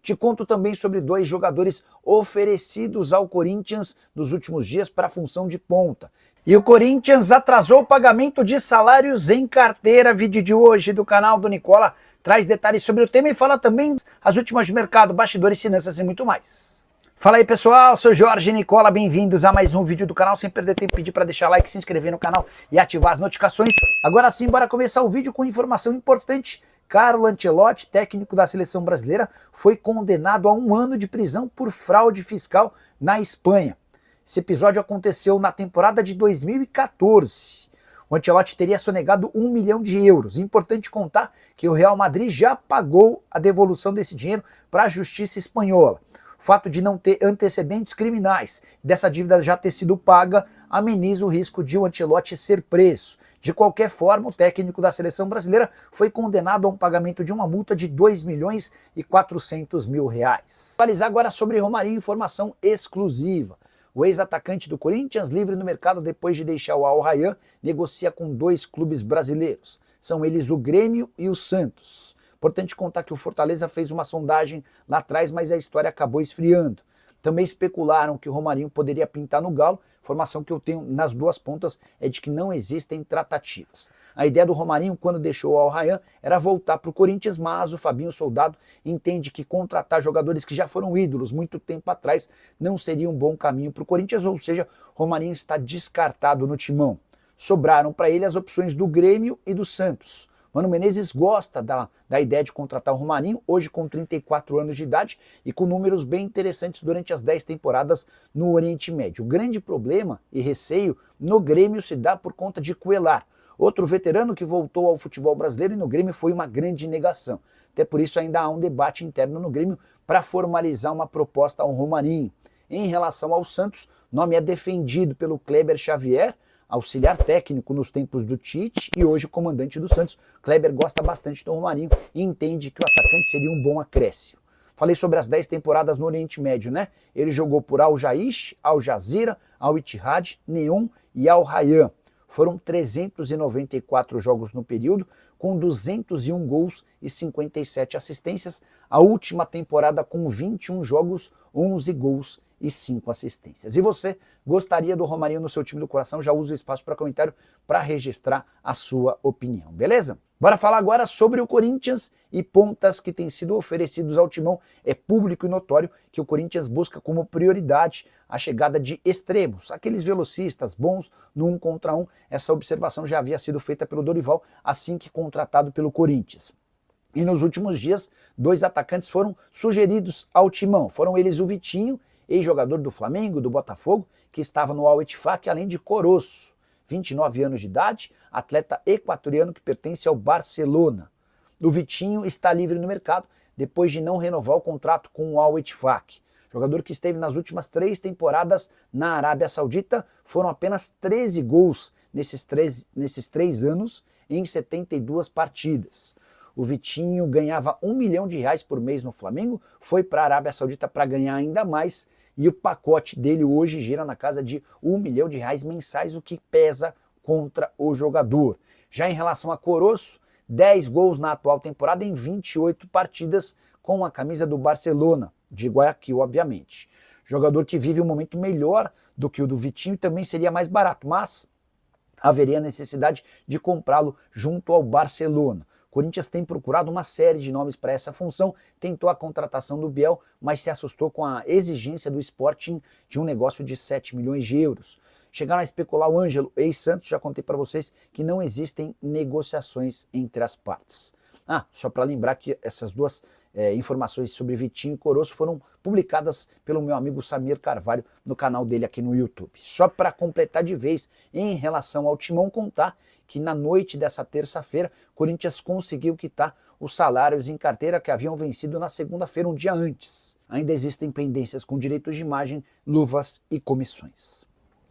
Te conto também sobre 2 jogadores oferecidos ao Corinthians nos últimos dias para a função de ponta. E o Corinthians atrasou o pagamento de salários em carteira. Vídeo de hoje do canal do Nicola traz detalhes sobre o tema e fala também as últimas de mercado, bastidores, finanças e muito mais. Fala aí pessoal, sou Jorge Nicola, bem-vindos a mais um vídeo do canal. Sem perder tempo, pedir para deixar like, se inscrever no canal e ativar as notificações. Agora sim, bora começar o vídeo com informação importante. Carlo Ancelotti, técnico da seleção brasileira, foi condenado a 1 ano de prisão por fraude fiscal na Espanha. Esse episódio aconteceu na temporada de 2014. O Ancelotti teria sonegado 1 milhão de euros. Importante contar que o Real Madrid já pagou a devolução desse dinheiro para a justiça espanhola. O fato de não ter antecedentes criminais e dessa dívida já ter sido paga ameniza o risco de o Ancelotti ser preso. De qualquer forma, o técnico da seleção brasileira foi condenado a um pagamento de uma multa de 2 milhões e 400 mil reais. Atualizar agora sobre Romarinho, informação exclusiva. O ex-atacante do Corinthians, livre no mercado depois de deixar o Al Rayyan, negocia com 2 clubes brasileiros. São eles o Grêmio e o Santos. Importante contar que o Fortaleza fez uma sondagem lá atrás, mas a história acabou esfriando. Também especularam que o Romarinho poderia pintar no Galo. Informação que eu tenho nas 2 pontas é de que não existem tratativas. A ideia do Romarinho, quando deixou o Al Rayyan, era voltar para o Corinthians, mas o Fabinho Soldado entende que contratar jogadores que já foram ídolos muito tempo atrás não seria um bom caminho para o Corinthians, ou seja, Romarinho está descartado no timão. Sobraram para ele as opções do Grêmio e do Santos. Mano Menezes gosta da ideia de contratar o Romarinho, hoje com 34 anos de idade e com números bem interessantes durante as 10 temporadas no Oriente Médio. O grande problema e receio no Grêmio se dá por conta de Cuéllar, outro veterano que voltou ao futebol brasileiro e no Grêmio foi uma grande negação. Até por isso ainda há um debate interno no Grêmio para formalizar uma proposta ao Romarinho. Em relação ao Santos, o nome é defendido pelo Kleber Xavier, auxiliar técnico nos tempos do Tite e hoje comandante do Santos. Kleber gosta bastante do Romarinho e entende que o atacante seria um bom acréscimo. Falei sobre as 10 temporadas no Oriente Médio, né? Ele jogou por Al Jaish, Al Jazeera, Al Ittihad, Neom e Al Rayyan. Foram 394 jogos no período, com 201 gols e 57 assistências. A última temporada com 21 jogos, 11 gols e 5 assistências. E você gostaria do Romarinho no seu time do coração? Já usa o espaço para comentário para registrar a sua opinião, beleza? Bora falar agora sobre o Corinthians e pontas que têm sido oferecidos ao timão. É público e notório que o Corinthians busca como prioridade a chegada de extremos, aqueles velocistas bons no 1 contra 1. Essa observação já havia sido feita pelo Dorival assim que contratado pelo Corinthians. E nos últimos dias, 2 atacantes foram sugeridos ao timão. Foram eles o Vitinho, ex-jogador do Flamengo, do Botafogo, que estava no Al Ettifaq, além de Coroço, 29 anos de idade, atleta equatoriano que pertence ao Barcelona. O Vitinho está livre no mercado depois de não renovar o contrato com o Al Ettifaq. Jogador que esteve nas últimas 3 temporadas na Arábia Saudita, foram apenas 13 gols nesses 3 anos em 72 partidas. O Vitinho ganhava 1 milhão de reais por mês no Flamengo, foi para a Arábia Saudita para ganhar ainda mais e o pacote dele hoje gira na casa de 1 milhão de reais mensais, o que pesa contra o jogador. Já em relação a Coroço, 10 gols na atual temporada em 28 partidas com a camisa do Barcelona, de Guayaquil, obviamente. Jogador que vive um momento melhor do que o do Vitinho e também seria mais barato, mas haveria necessidade de comprá-lo junto ao Barcelona. O Corinthians tem procurado uma série de nomes para essa função, tentou a contratação do Biel, mas se assustou com a exigência do Sporting de um negócio de 7 milhões de euros. Chegaram a especular o Ângelo, ex-Santos, já contei para vocês que não existem negociações entre as partes. Só para lembrar que essas 2 informações sobre Vitinho e Coroço foram publicadas pelo meu amigo Samir Carvalho no canal dele aqui no YouTube. Só para completar de vez, em relação ao timão, contar que na noite dessa terça-feira, Corinthians conseguiu quitar os salários em carteira que haviam vencido na segunda-feira, um dia antes. Ainda existem pendências com direitos de imagem, luvas e comissões.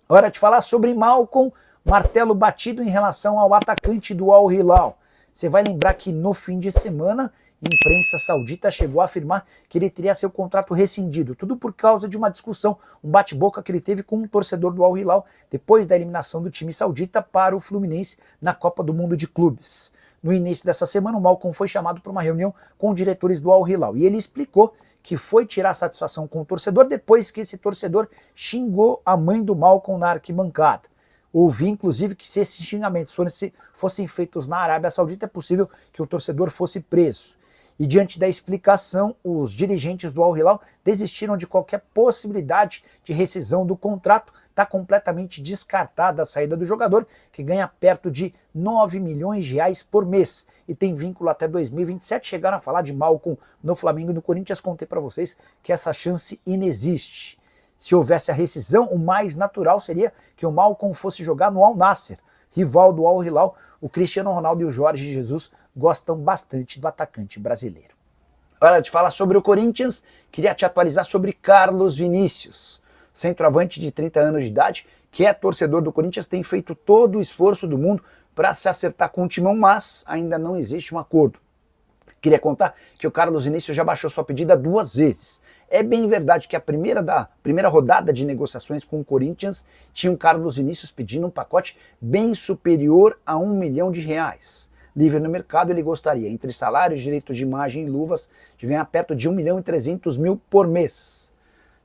Hora de falar sobre Malcom, martelo batido em relação ao atacante do Al Hilal. Você vai lembrar que no fim de semana, a imprensa saudita chegou a afirmar que ele teria seu contrato rescindido, tudo por causa de uma discussão, um bate-boca que ele teve com um torcedor do Al Hilal depois da eliminação do time saudita para o Fluminense na Copa do Mundo de Clubes. No início dessa semana, o Malcom foi chamado para uma reunião com diretores do Al Hilal e ele explicou que foi tirar satisfação com o torcedor depois que esse torcedor xingou a mãe do Malcom na arquibancada. Ouvi, inclusive, que se esses xingamentos fossem feitos na Arábia Saudita, é possível que o torcedor fosse preso. E diante da explicação, os dirigentes do Al Hilal desistiram de qualquer possibilidade de rescisão do contrato. Está completamente descartada a saída do jogador, que ganha perto de 9 milhões de reais por mês e tem vínculo até 2027. Chegaram a falar de Malcom no Flamengo e no Corinthians, contei para vocês que essa chance inexiste. Se houvesse a rescisão, o mais natural seria que o Malcom fosse jogar no Al Nassr, rival do Al Hilal. O Cristiano Ronaldo e o Jorge Jesus gostam bastante do atacante brasileiro. Hora de falar sobre o Corinthians, queria te atualizar sobre Carlos Vinícius. Centroavante de 30 anos de idade, que é torcedor do Corinthians, tem feito todo o esforço do mundo para se acertar com o timão, mas ainda não existe um acordo. Queria contar que o Carlos Vinícius já baixou sua pedida 2 vezes. É bem verdade que a primeira rodada de negociações com o Corinthians tinha o Carlos Vinícius pedindo um pacote bem superior a R$1 milhão. Livre no mercado, ele gostaria, entre salários, direitos de imagem e luvas, de ganhar perto de R$1.300.000 por mês.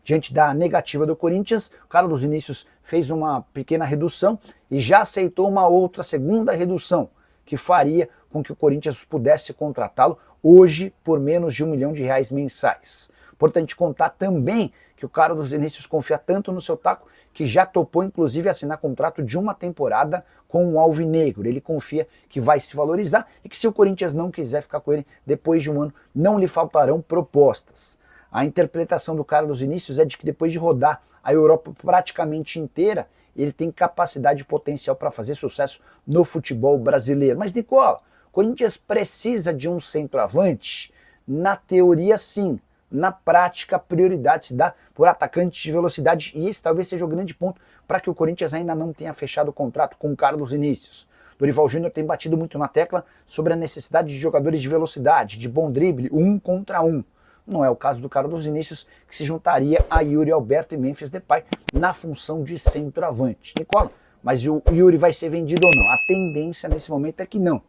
Diante da negativa do Corinthians, o Carlos Vinícius fez uma pequena redução e já aceitou uma outra segunda redução, que faria com que o Corinthians pudesse contratá-lo hoje por menos de R$1 milhão mensais. Importante contar também que o Carlos Vinícius confia tanto no seu taco que já topou inclusive assinar contrato de uma temporada com o Alvinegro. Ele confia que vai se valorizar e que se o Corinthians não quiser ficar com ele depois de um ano, não lhe faltarão propostas. A interpretação do Carlos Vinícius é de que depois de rodar a Europa praticamente inteira, ele tem capacidade e potencial para fazer sucesso no futebol brasileiro. Mas, Nicola, o Corinthians precisa de um centroavante? Na teoria, sim. Na prática, a prioridade se dá por atacantes de velocidade e esse talvez seja o grande ponto para que o Corinthians ainda não tenha fechado o contrato com o Carlos Vinícius. Dorival Júnior tem batido muito na tecla sobre a necessidade de jogadores de velocidade, de bom drible, 1 contra 1. Não é o caso do Carlos Vinícius, que se juntaria a Yuri Alberto e Memphis Depay na função de centroavante. Nicola, mas o Yuri vai ser vendido ou não? A tendência nesse momento é que não.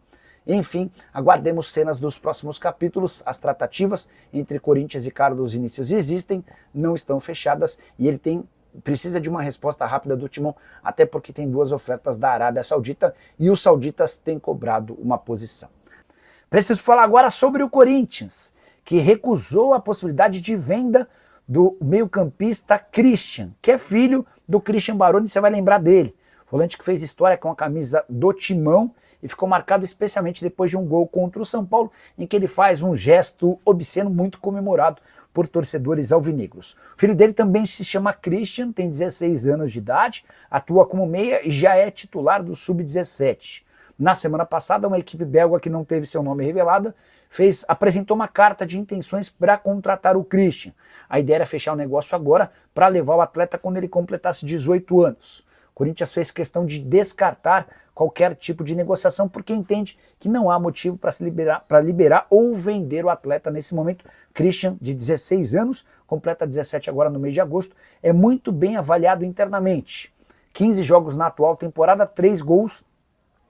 Enfim, aguardemos cenas dos próximos capítulos. As tratativas entre Corinthians e Carlos Vinícius existem, não estão fechadas e ele precisa de uma resposta rápida do Timão, até porque tem 2 ofertas da Arábia Saudita e os sauditas têm cobrado uma posição. Preciso falar agora sobre o Corinthians, que recusou a possibilidade de venda do meio-campista Christian, que é filho do Christian Baroni, você vai lembrar dele. Volante que fez história com a camisa do Timão e ficou marcado especialmente depois de um gol contra o São Paulo, em que ele faz um gesto obsceno muito comemorado por torcedores alvinegros. O filho dele também se chama Christian, tem 16 anos de idade, atua como meia e já é titular do Sub-17. Na semana passada, uma equipe belga que não teve seu nome revelado apresentou uma carta de intenções para contratar o Christian. A ideia era fechar o negócio agora para levar o atleta quando ele completasse 18 anos. O Corinthians fez questão de descartar qualquer tipo de negociação porque entende que não há motivo para liberar ou vender o atleta nesse momento. Christian, de 16 anos, completa 17 agora no mês de agosto, é muito bem avaliado internamente. 15 jogos na atual temporada, 3 gols,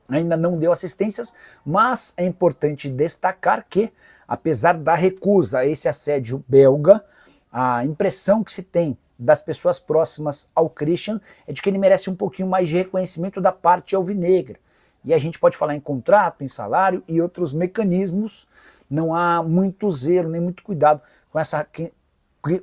ainda não deu assistências, mas é importante destacar que, apesar da recusa a esse assédio belga, a impressão que se tem das pessoas próximas ao Christian é de que ele merece um pouquinho mais de reconhecimento da parte alvinegra. E a gente pode falar em contrato, em salário e outros mecanismos. Não há muito zelo, nem muito cuidado com essa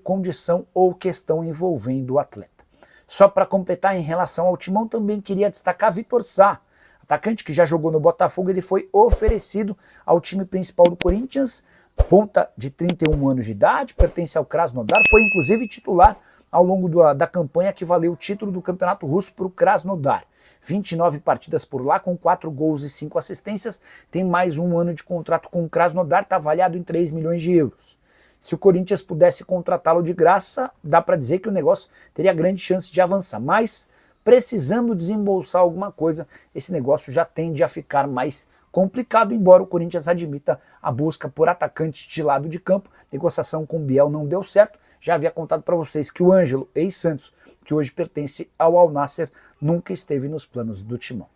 condição ou questão envolvendo o atleta. Só para completar, em relação ao Timão, também queria destacar Vitor Sá, atacante que já jogou no Botafogo. Ele foi oferecido ao time principal do Corinthians, ponta de 31 anos de idade, pertence ao Krasnodar, foi inclusive titular ao longo da campanha que valeu o título do Campeonato Russo para o Krasnodar. 29 partidas por lá, com 4 gols e 5 assistências, tem mais um ano de contrato com o Krasnodar, está avaliado em 3 milhões de euros. Se o Corinthians pudesse contratá-lo de graça, dá para dizer que o negócio teria grande chance de avançar, mas precisando desembolsar alguma coisa, esse negócio já tende a ficar mais complicado, embora o Corinthians admita a busca por atacantes de lado de campo. Negociação com o Biel não deu certo. Já havia contado para vocês que o Ângelo, ex-Santos, que hoje pertence ao Al Nassr, nunca esteve nos planos do Timão.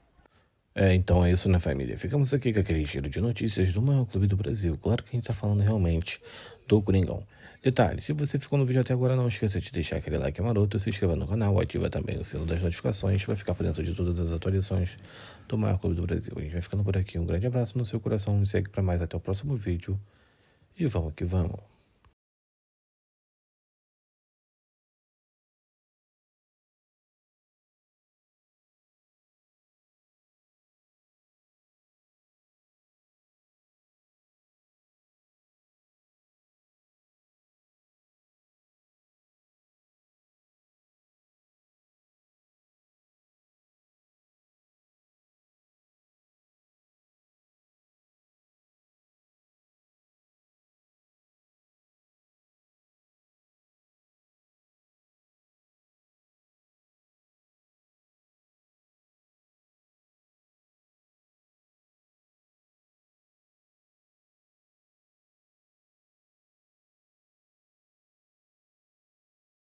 Então é isso, né, família? Ficamos aqui com aquele giro de notícias do maior clube do Brasil. Claro que a gente tá falando realmente do Coringão. Detalhe, se você ficou no vídeo até agora, não esqueça de deixar aquele like maroto, se inscreva no canal, ativa também o sino das notificações para ficar por dentro de todas as atualizações do maior clube do Brasil. A gente vai ficando por aqui, um grande abraço no seu coração, me segue para mais até o próximo vídeo e vamos que vamos.